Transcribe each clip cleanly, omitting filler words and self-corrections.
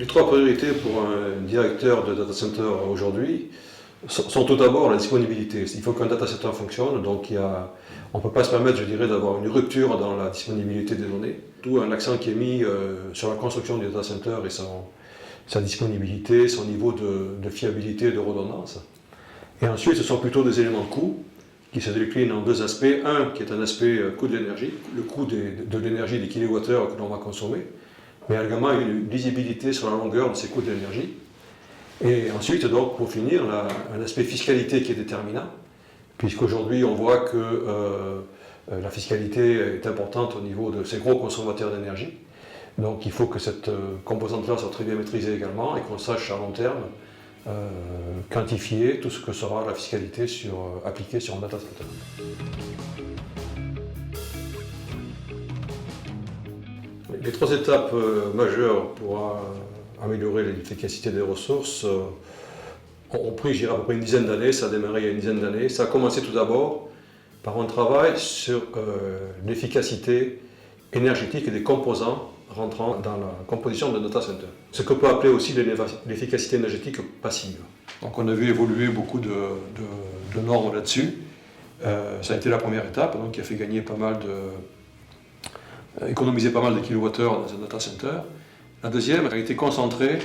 Les trois priorités pour un directeur de data center aujourd'hui sont tout d'abord la disponibilité. Il faut qu'un data center fonctionne, donc on ne peut pas se permettre, je dirais, d'avoir une rupture dans la disponibilité des données. D'où un accent qui est mis sur la construction du data center et sa disponibilité, son niveau de fiabilité et de redondance. Et ensuite, ce sont plutôt des éléments de coût qui se déclinent en deux aspects. Un qui est un aspect coût de l'énergie, le coût de l'énergie des kilowattheures que l'on va consommer, mais également une lisibilité sur la longueur de ces coûts de l'énergie. Et ensuite, donc, pour finir, un aspect fiscalité qui est déterminant, puisqu'aujourd'hui on voit que la fiscalité est importante au niveau de ces gros consommateurs d'énergie. Donc il faut que cette composante-là soit très bien maîtrisée également et qu'on sache à long terme quantifier tout ce que sera la fiscalité appliquée sur un data center. Les trois étapes majeures pour améliorer l'efficacité des ressources ont pris, je dirais, à peu près une dizaine d'années. Ça a démarré il y a une dizaine d'années. Ça a commencé tout d'abord par un travail sur l'efficacité énergétique des composants rentrant dans la composition d'un data center. Ce qu'on peut appeler aussi l'efficacité énergétique passive. Donc on a vu évoluer beaucoup de normes là-dessus. Ça a été la première étape, donc, qui a fait gagner économiser pas mal de kilowattheures dans un data center. La deuxième a été concentrée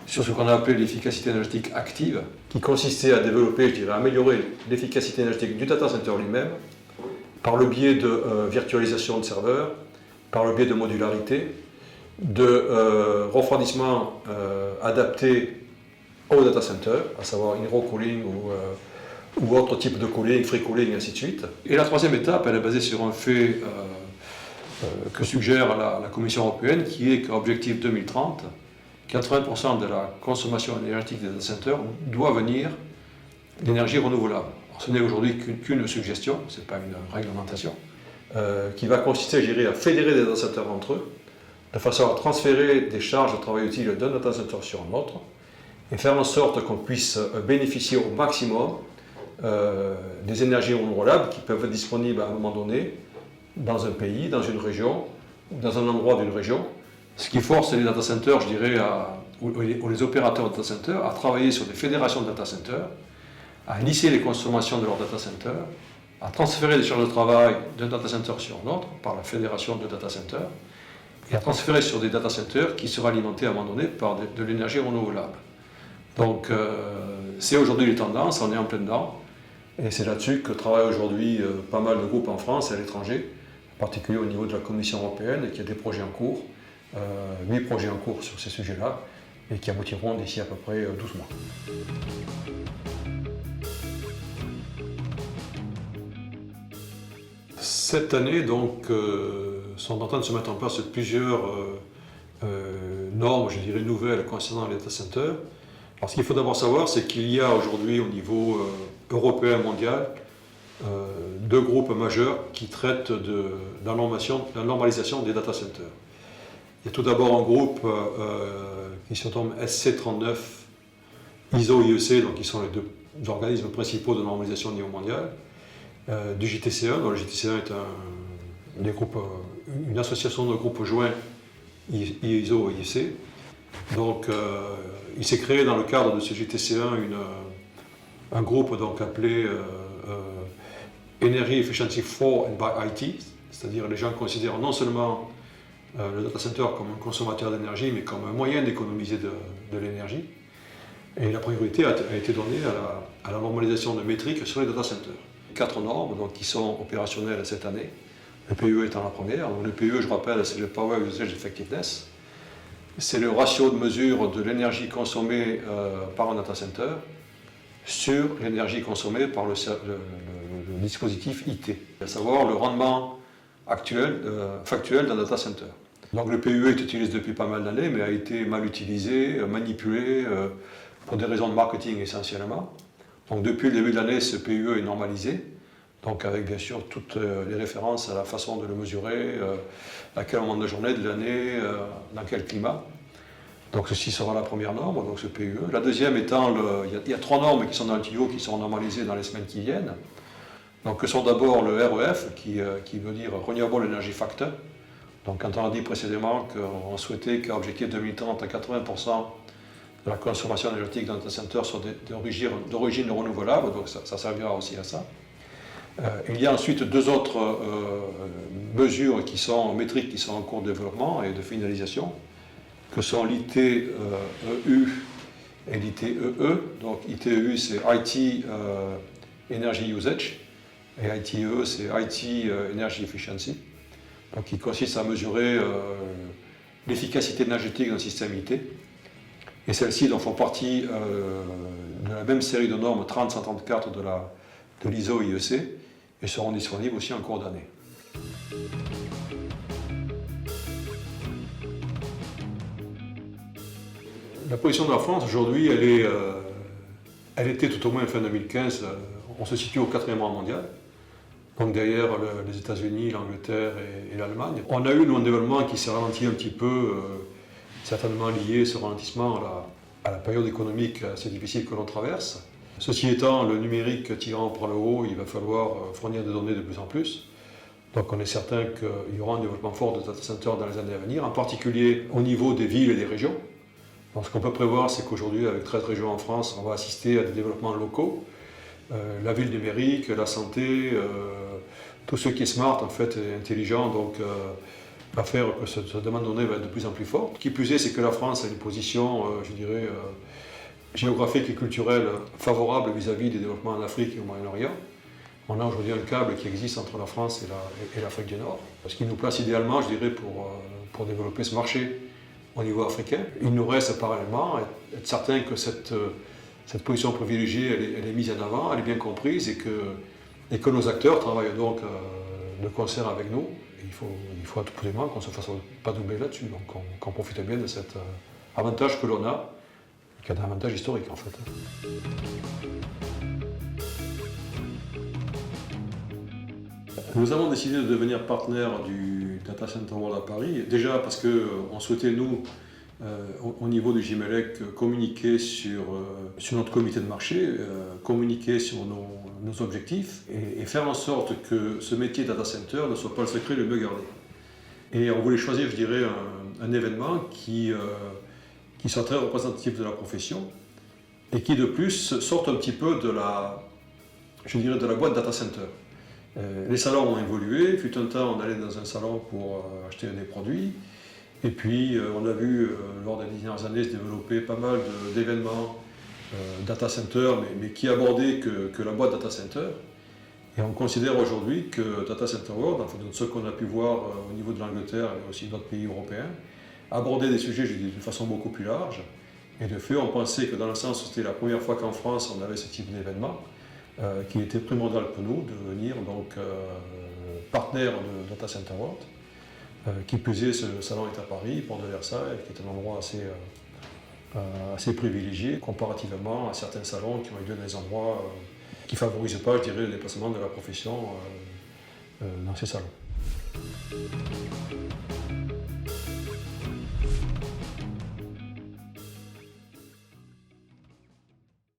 sur ce qu'on a appelé l'efficacité énergétique active, qui consistait à développer, je dirais, à améliorer l'efficacité énergétique du data center lui-même par le biais de virtualisation de serveurs, par le biais de modularité, de refroidissement adapté au data center, à savoir hydro cooling ou autre type de cooling, free cooling, et ainsi de suite. Et la troisième étape, elle est basée sur un fait que suggère la Commission européenne, qui est qu'objectif 2030, 80% de la consommation énergétique des data centers doit venir d'énergie renouvelable. Alors, ce n'est aujourd'hui qu'une suggestion, ce n'est pas une réglementation, qui va consister, je dirais, à fédérer des data centers entre eux, de façon à transférer des charges de travail utiles d'un data center sur un autre, et faire en sorte qu'on puisse bénéficier au maximum des énergies renouvelables qui peuvent être disponibles à un moment donné dans un pays, dans une région, dans un endroit d'une région. Ce qui force les data centers, je dirais, ou les opérateurs de data centers à travailler sur des fédérations de data centers, à lisser les consommations de leurs data centers, à transférer des charges de travail d'un data center sur un autre par la fédération de data centers, et à transférer sur des data centers qui seraient alimentés à un moment donné par de l'énergie renouvelable. Donc c'est aujourd'hui les tendances, on est en plein dedans, et c'est là-dessus que travaillent aujourd'hui pas mal de groupes en France et à l'étranger, en particulier au niveau de la Commission européenne, et qui a des projets en cours, 8 projets en cours sur ces sujets-là, et qui aboutiront d'ici à peu près 12 mois. Cette année, donc, sont en train de se mettre en place plusieurs normes, je dirais, nouvelles concernant les data centers. Alors, ce qu'il faut d'abord savoir, c'est qu'il y a aujourd'hui, au niveau européen mondial, deux groupes majeurs qui traitent de la normalisation des data centers. Il y a tout d'abord un groupe qui se nomme SC39 ISO-IEC, donc qui sont les deux organismes principaux de normalisation au niveau mondial, du JTC1. Donc le JTC1 est une association de groupes joints ISO-IEC. Donc il s'est créé dans le cadre de ce JTC1 un groupe donc appelé Energy Efficiency for and by IT, c'est-à-dire les gens considèrent non seulement le data center comme un consommateur d'énergie, mais comme un moyen d'économiser de l'énergie. Et la priorité a été donnée à la normalisation de métriques sur les data centers. 4 normes donc, qui sont opérationnelles cette année, le PUE étant la première. Donc, le PUE, je rappelle, c'est le Power Usage Effectiveness. C'est le ratio de mesure de l'énergie consommée par un data center sur l'énergie consommée par le dispositif IT, à savoir le rendement factuel d'un data center. Donc le PUE est utilisé depuis pas mal d'années, mais a été mal utilisé, manipulé, pour des raisons de marketing essentiellement. Donc depuis le début de l'année, ce PUE est normalisé, donc avec bien sûr toutes les références à la façon de le mesurer, à quel moment de la journée, de l'année, dans quel climat. Donc ceci sera la première norme, donc ce PUE. La deuxième étant, il y a 3 normes qui sont dans le tuyau, qui seront normalisées dans les semaines qui viennent. Donc que sont d'abord le REF, qui veut dire Renewable Energy Factor, Donc quand on a dit précédemment qu'on souhaitait qu'à objectif 2030, 80% de la consommation énergétique d'un data center soit d'origine renouvelable, donc ça servira aussi à ça. Il y a ensuite deux autres mesures métriques qui sont en cours de développement et de finalisation, que sont l'ITEU et l'ITEE. Donc ITEU c'est IT Energy Usage et ITEE c'est IT Energy Efficiency, donc qui consiste à mesurer l'efficacité énergétique d'un système IT. Et celles-ci font partie de la même série de normes 30-134 de l'ISO IEC et seront disponibles aussi en cours d'année. La position de la France aujourd'hui, elle était tout au moins fin 2015, on se situe au 4e rang mondial, donc derrière les États-Unis, l'Angleterre et l'Allemagne. On a eu un développement qui s'est ralenti un petit peu, certainement lié ce ralentissement à la période économique assez difficile que l'on traverse. Ceci étant, le numérique tirant par le haut, il va falloir fournir des données de plus en plus. Donc on est certain qu'il y aura un développement fort de data centers dans les années à venir, en particulier au niveau des villes et des régions. Donc ce qu'on peut prévoir, c'est qu'aujourd'hui, avec 13 régions en France, on va assister à des développements locaux. La ville numérique, la santé, tout ce qui est smart en fait, et intelligent, donc va faire que cette demande de données va être de plus en plus forte. Qui plus est, c'est que la France a une position, je dirais, géographique et culturelle favorable vis-à-vis des développements en Afrique et au Moyen-Orient. On a aujourd'hui un câble qui existe entre la France et l'Afrique du Nord, ce qui nous place idéalement, je dirais, pour développer ce marché au niveau africain. Il nous reste parallèlement être certain que cette position privilégiée, elle est mise en avant, elle est bien comprise et que nos acteurs travaillent donc de concert avec nous. Et il faut absolument qu'on ne se fasse pas doubler là-dessus, donc qu'on profite bien de cet avantage que l'on a, qui est un avantage historique en fait. Nous avons décidé de devenir partenaire du Data Center World à Paris, déjà parce qu'on souhaitait, nous, au niveau du GIMELEC, communiquer sur notre comité de marché, communiquer sur nos objectifs et faire en sorte que ce métier Data Center ne soit pas le secret le mieux gardé. Et on voulait choisir, je dirais, un événement qui soit très représentatif de la profession et qui, de plus, sorte un petit peu de la boîte Data Center. Les salons ont évolué, fut un temps on allait dans un salon pour acheter des produits, et puis on a vu lors des dernières années se développer pas mal d'événements data center, mais qui abordaient que la boîte data center. Et on considère aujourd'hui que Data Center World, enfin, de ce qu'on a pu voir au niveau de l'Angleterre et aussi d'autres pays européens, abordait des sujets de façon beaucoup plus large. Et de fait, on pensait que dans le sens où c'était la première fois qu'en France on avait ce type d'événement, qu'il était primordial pour nous de devenir donc partenaire de Data Center World. Qui plus est, ce salon est à Paris, Porte de Versailles, qui est un endroit assez privilégié comparativement à certains salons qui ont eu lieu dans des endroits qui ne favorisent pas, je dirais, le déplacement de la profession dans ces salons.